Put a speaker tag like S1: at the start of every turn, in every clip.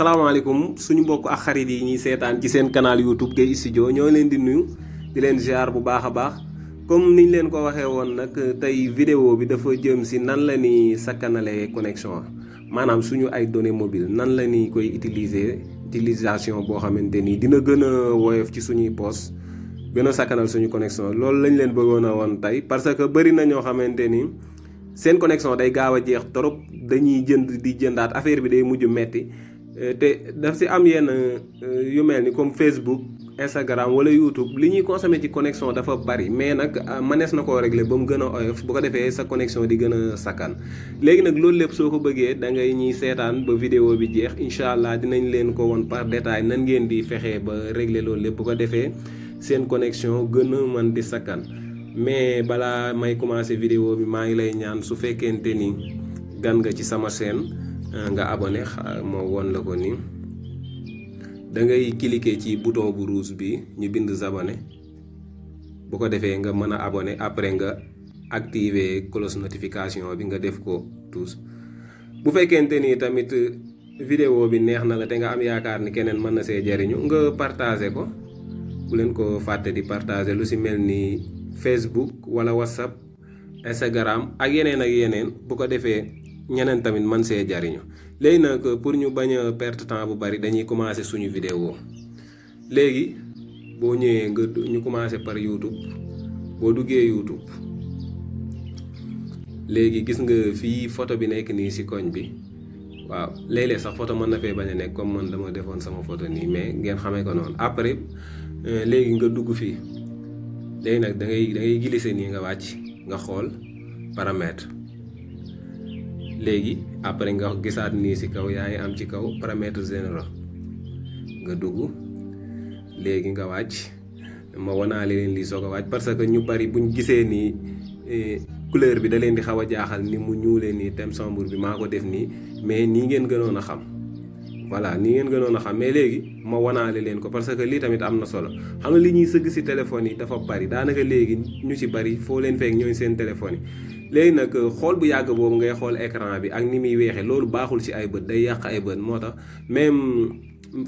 S1: salaamaaleykum suñu mbokk ak xarit yi ñuy seetaan ci seen canal YouTube Gueye Studio ñoo leen di nuyu di leen ziar bu baax a baax comme niñ leen ko waxee woon nag tey vidéo bi dafa jëm si nan la ni sakkanale connexion maanaam suñu ay données mobile nan la ni koy utilisation boo xamante ni dina gën a woyof ci suñuy poos gën a sakkanal suñu connexion loolu lañ leen bëggoon a woon tey parce que bëri na ñoo xamante ni seen connexion day gaaw a jeex trop dañuy jënd di jëndaat affaire bi day mujj metti te daf si am yenn yu mel ni comme Facebook Instagram wala YouTube li ñuy consommer ci connexion dafa bari mais nag mënees na koo régler ba mu gën a oyof bu ko defee sa connexion di gën a sakkan léegi nag loolu lépp soo ko bëggee da ngay ñuy seetaan ba vidéo bi jeex incha allah dinañ leen ko won par détail nan ngeen di fexee ba régler loolu lépp bu ko defee seen connexion gën a mën di sakkan mais balaa may commencer vidéo bi maa ngi lay ñaan su fekkente ni gan nga ci sama chaîne nga abonné moo woon la ko ni da ngay cliquer ci bouton bu rouge bi ñu bind s'abonner bu ko defee nga mën a abonné après nga activer cloche notification bi nga def ko tous bu fekkente ni tamit vidéo bi neex na la te nga am yaakaar ni keneen mën na see jariñu nga partager ko bu leen ko fàtte di partager lu si mel ni Facebook wala WhatsApp Instagram ak yeneen bu ko defee ñeneen tamit man see jariñu léegi nag pour ñu bañ a perte temps bu bari dañuy commencer suñu vidéo léegi boo ñëwee nga ñu commencer par YouTube boo duggee YouTube léegi gis nga fii photo bi nekk nii ci koñ bi waaw léeg-léeg sax photo mën na fee bañ a nekk comme man dama defoon sama photo nii mais ngeen xamee ko noonu après léegi nga dugg fii léegi nag da ngay glisser nii nga wàcc nga xool paramètre léegi après nga gisaat nii ci kaw yaa ngi am ci kaw paramètres généraux nga dugg léegi nga wàcc ma wanaale leen lii soog a wàcc parce que ñu bari buñ gisee nii couleur bi da leen di xaw a jaaxal ni mu ñuulee nii thème sombre bi maa ko def nii mais nii ngeen gënoon a xam voilà nii ngeen gënoon a xam mais léegi ma wanaale leen ko parce que lii tamit am na solo xam nga li ñuy sëgg ci téléphone yi dafa bari daanaka léegi ñu ci bari foo leen fekk ñooy seen téléphone yi léegi nag xool bu yàgg boobu ngay xool écran bi ak ni muy weexee loolu baaxul ci ay bët day yàq ay bët moo tax même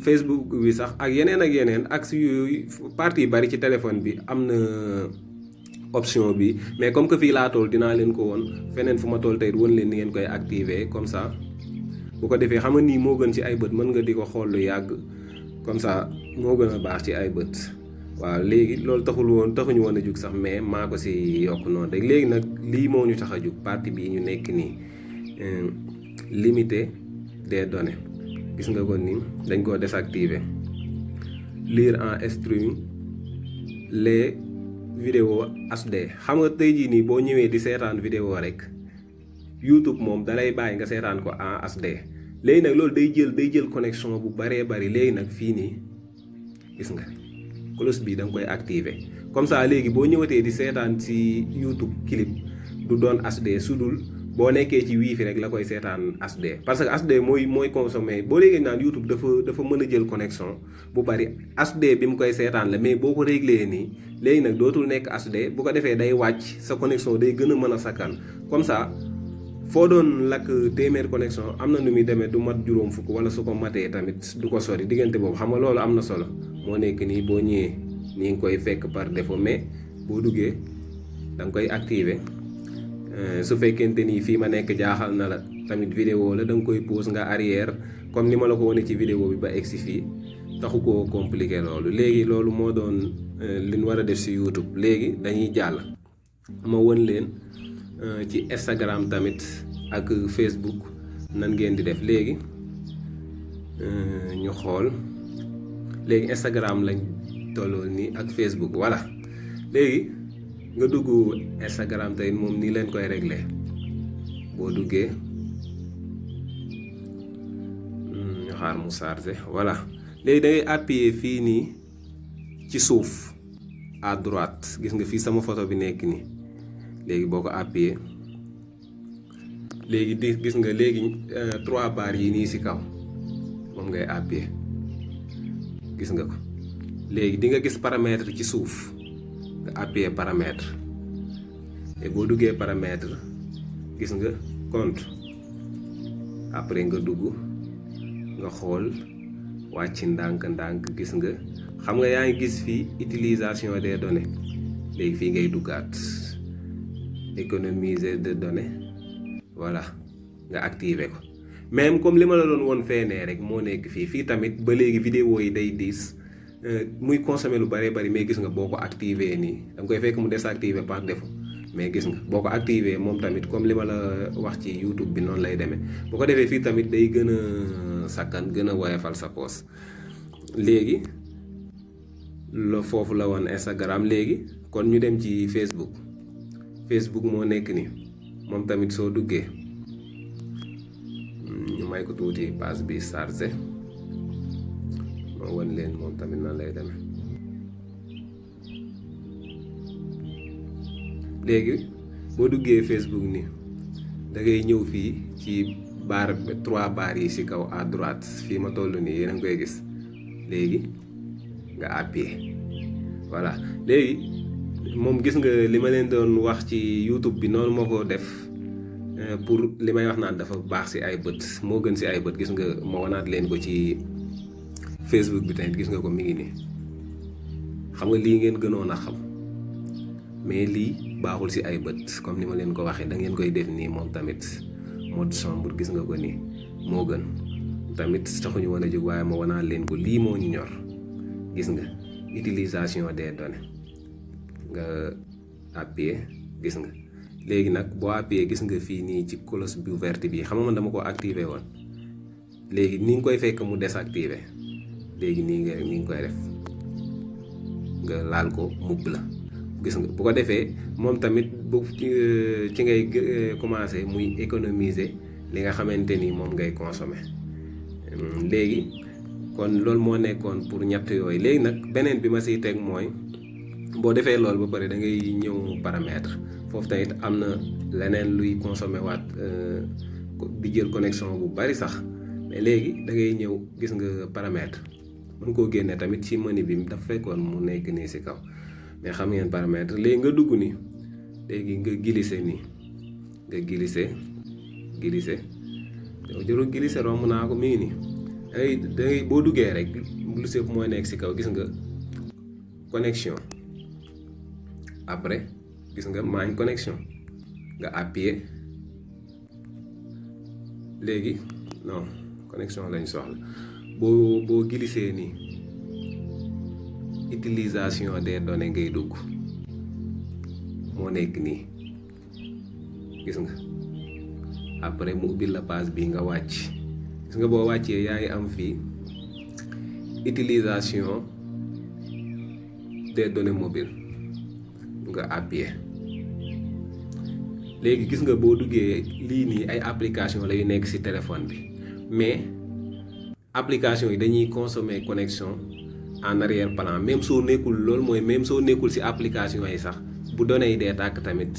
S1: Facebook bi sax ak yeneen ak si yooyu partie bari ci téléphone bi am na option bi mais comme que fii laa toll dinaa leen ko woon feneen fu ma toll tey won leen ni ngeen koy activer comme ça bu ko defee xam nga nii moo gën ci ay bët mën nga di ko xool lu yàgg comme ça moo gën a baax ci ay bët waaw léegi loolu taxuñu woon a jug sax mais maa ko si yokk noonu rek léegi nag lii moo ñu tax a jug partie bii ñu nekk nii limiter des données gis nga ko nii dañ koo désactiver lire en streaming les vidéos HD xam nga tey jii nii boo ñëwee di seetaan vidéo rek YouTube moom dalay bàyyi nga seetaan ko en HD léegi nag loolu day jël connexion bu baree bari léegi nag fii nii gis nga cloche bi da nga koy activer comme ça léegi boo ñëwatee di seetaan ci YouTube clip du doon HD sudul boo nekkee ci wifi rek la koy seetaan HD parce que HD mooy consommer boo léegi naan YouTube dafa mën a jël connexion bu bari HD bi mu koy seetaan la mais boo ko réglé nii léegi nag dootul nekk HD bu ko defee day wàcc sa connexion day gën a mën a sakkan comme ça foo doon lakk téeméer connexion am na nu muy demee du mat juróom fukk wala su ko matee tamit du ko sori diggante boobu xam nga loolu am na solo moo nekk nii boo ñëwee nii nga koy fekk par défaut mais boo duggee da nga koy activer su fekkente ni fii ma nekk jaaxal na la tamit vidéo la da nga koy pause nga arrière comme ni ma la ko wane ci vidéo bi ba egsi fii taxu koo compliqué loolu léegi loolu moo doon li ñu war a def ci YouTube léegi dañuy jàll ma won leen ci Instagram tamit ak Facebook nan ngeen di def léegi ñu xool léegi Instagram lañ tolloo nii ak Facebook voilà léegi nga dugg Instagram tey moom nii leen koy régler boo duggee ñu xaar mu chargé voilà léegi da ngay appuyer fii nii ci suuf à droite gis nga fii sama photo bi nekk nii léegi boo ko appuyer léegi di gis nga léegi 3 barres yi nii ci kaw moom ngay appuyer gis nga ko léegi di nga gis paramètre ci suuf nga appuyer paramètre et boo duggee paramètre gis nga compte après nga dugg nga xool wàcc ndànk-ndànk gis nga xam nga yaa ngi gis fii utilisation des données léegi fii ngay duggaat économiser de données voilà nga activer ko même comme li ma la doon woon feenee rek moo nekk fii tamit ba léegi vidéo yi day diis muy consommer lu bari mais gis nga boo ko activer nii da nga koy fekk mu désactiver par défaut mais gis nga boo ko activer moom tamit comme li ma la wax ci YouTube bi noonu lay demee boo ko defee fii tamit day gën a sakkan gën a woyofal sa poos léegi foofu la woon Instagram léegi kon ñu dem ci Facebook moo nekk nii moom tamit soo duggee ñu may ko tuuti page bi chargé moo wan leen moom tamit nan lay demee léegi boo duggee Facebook nii da ngay ñëw fii ci barre 3 barres yi ci kaw à droite fii ma toll nii yéen a ngi koy gis léegi nga appuyer voilà léegi moom gis nga li ma leen doon wax ci YouTube bi noonu moo ko def pour li may wax naan dafa baax ci ay bët moo gën ci ay bët gis nga ma wanaat leen ko ci Facebook bi tamit gis nga ko mi ngi nii xam nga lii ngeen gënoon a xam mais lii baaxul ci ay bët comme ni ma leen ko waxee da ngeen koy def nii moom tamit mode sombre gis nga ko nii moo gën tamit taxuñu woon a jóg waaye ma wanaat leen ko lii moo ñu ñor gis nga utilisation des données nga appuyer gis nga léegi nag boo appuyer gis nga fii nii ci cloche bu verte bi xam nga man dama ko activer woon léegi ni nga koy fekk mu désactiver léegi nii ngi koy def nga laal ko mubb la gis nga bu ko defee moom tamit bu ci ngay commencer muy économiser li nga xamante ni moom ngay consommer léegi kon loolu moo nekkoon pour ñett yooyu léegi nag beneen bi ma siy teg mooy boo defee loolu ba pare da ngay ñëw paramètre foofu tamit am na leneen luy consommer waat di jël connexion bu bari sax mais léegi da ngay ñëw gis nga paramètre mën koo génne tamit ci menu bi dafa fekkoon mu nekk nii si kaw mais xam ngeen paramètre léegi nga dugg ni léegi nga glisser nii nga glisser jëru glisser romb naa ko mi ngi nii dangay boo duggee rek lu sëpp mooy nekk si kaw gis nga connexion après gis nga maa ngi connexion nga appuyer léegi non connexion lañ soxla boo glissé nii utilisation des données ngay dugg moo nekk nii gis nga après mu ubbil la page bi nga wàcc gis nga boo wàccee yaa ngi am fii utilisation des données mobiles nga appuyer léegi gis nga boo duggee lii nii ay application la yu nekk ci téléphone bi mais application yi dañuy consommer connexion en arrière plan même soo nekkul loolu mooy même soo nekkul ci application yi sax bu données yi dee tàkk tamit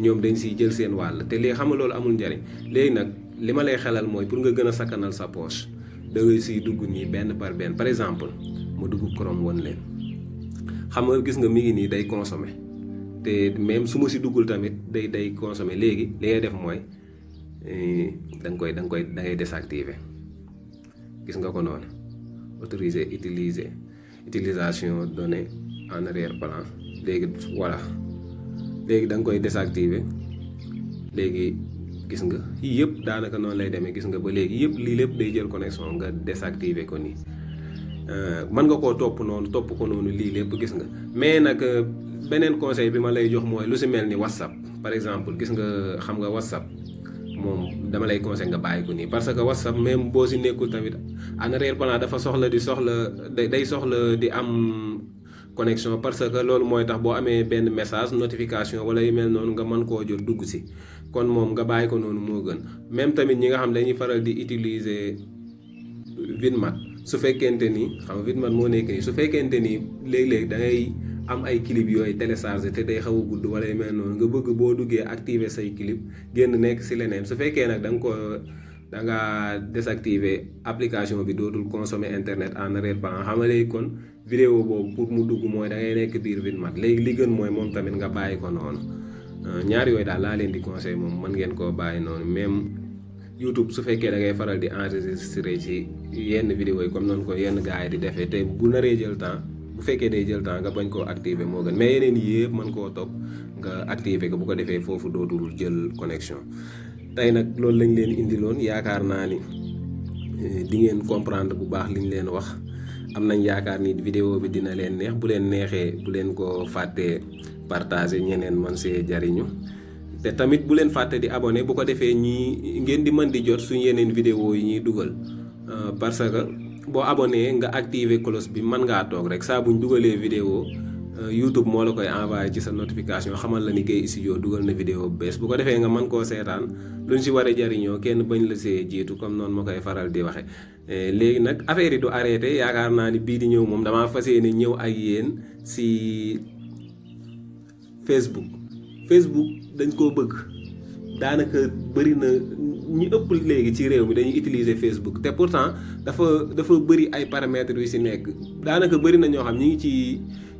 S1: ñoom dañ siy jël seen wàll te léegi xam nga loolu amul njariñ léegi nag li ma lay xelal mooy pour nga gën a sakkanal sa poche da ngay siy dugg nii benn par benn par exemple mu dugg Chrome woon leen xam nga gis nga mi ngi nii day consommer te même su ma si duggul tamit day consommer léegi li ngay def mooy da ngay désactiver gis nga ko noonu autoriser utilisation données en arrière plan léegi voilà léegi da nga koy désactiver léegi gis nga yii yëpp daanaka noonu lay demee gis nga ba léegi yëpp lii lépp day jël connexion nga désactiver ko nii mën nga koo topp ko noonu lii lépp gis nga mais nag beneen conseil bi ma lay jox mooy lu si mel ni WhatsApp par exemple gis nga xam nga WhatsApp moom dama lay conseil nga bàyyi ko nii parce que WhatsApp même boo si nekkul tamit en arrière plan dafa day soxla di am connexion parce que loolu mooy tax boo amee benn message notification wala yu mel noonu nga mën koo jot dugg si kon moom nga bàyyi ko noonu moo gën même tamit ñi nga xam dañuy faral di utiliser Vidmat su fekkente ni xam nga Vidmat moo nekk nii su fekkente ni léeg-léeg da ngay am ay clip yooyu téléchargé te day xaw a gudd wala yu mel noonu nga bëgg boo duggee activer say clip génn nekk si leneen su fekkee nag da nga désactiver application bi dootul consommer internet en arrière plan xam nga léegi kon vidéo boobu pour mu dugg mooy da ngay nekk biir Vidmat léegi li gën mooy moom tamit nga bàyyi ko noonu ñaar yooyu daal laa leen di conseil moom mën ngeen koo bàyyi noonu même YouTube su fekkee da ngay faral di enregistrer ci yenn vidéo yi comme noonu ko yenn gars yi di defee te bu naree jël temps bu fekkee day jël temps nga bañ koo activer moo gën mais yeneen yëpp mën koo topp nga activer ko bu ko defee foofu dootul jël connexion. tey nag loolu lañ leen indiloon yaakaar naa ni di ngeen comprendre bu baax liñ leen wax am nañ yaakaar ni vidéo bi dina leen neex bu leen neexee bu leen ko fàttee partager ñeneen mën see jariñu te tamit bu leen fàtte di abonné bu ko defee ñii ngeen di mën di jot suñu yeneen vidéo yi ñuy dugal parce que boo abonné nga activer cloche bi mën ngaa toog rek saa buñ dugalee vidéo YouTube moo la koy envoyé ci sa notification xamal la ni Gueye Studio dugal na vidéo bu bees bu ko defee nga mën koo seetaan luñ si war a jariñoo kenn bañ la see jiitu comme noonu ma koy faral di waxe léegi nag affaire yi du arrêté yaakaar naa ni bii di ñëw moom damaa fas yéene ñëw ak yéen si Facebook dañ koo bëgg daanaka bëri na ñi ëpp léegi ci réew mi dañuy utiliser Facebook te pourtant dafa bëri ay paramètres yu si nekk daanaka bëri na ñoo xam ñi ngi ci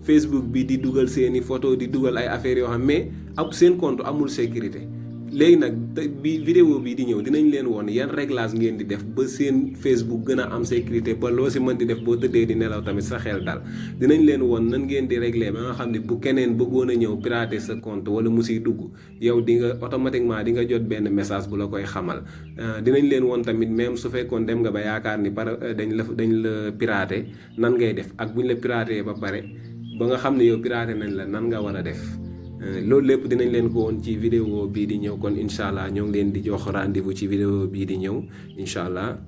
S1: Facebook bi di dugal seeni photo di dugal ay affaires yoo xam mais seen compte amul sécurité léegi nag bi vidéo bi di ñëw dinañ leen woon yan réglage ngeen di def ba seen Facebook gën a am sécurité ba loo si mën di def boo tëddee di nelaw tamit sa xel dal dinañ leen woon nan ngeen di régler ba nga xam ne bu keneen bëggoon a ñëw pirater sa compte wala mu siy dugg yow di nga automatiquement di nga jot benn message bu la koy xamal dinañ leen woon tamit même su fekkoon dem nga ba yaakaar ni dañ la pirater nan ngay def ak buñ la pirater ba pare ba nga xam ne yow pirater nañ la nan nga war a def loolu lépp dinañ leen ko woon ci vidéo bii di ñëw kon incha allah ñoo ngi leen di jox rendez-vous ci vidéo bii di ñëw incha allah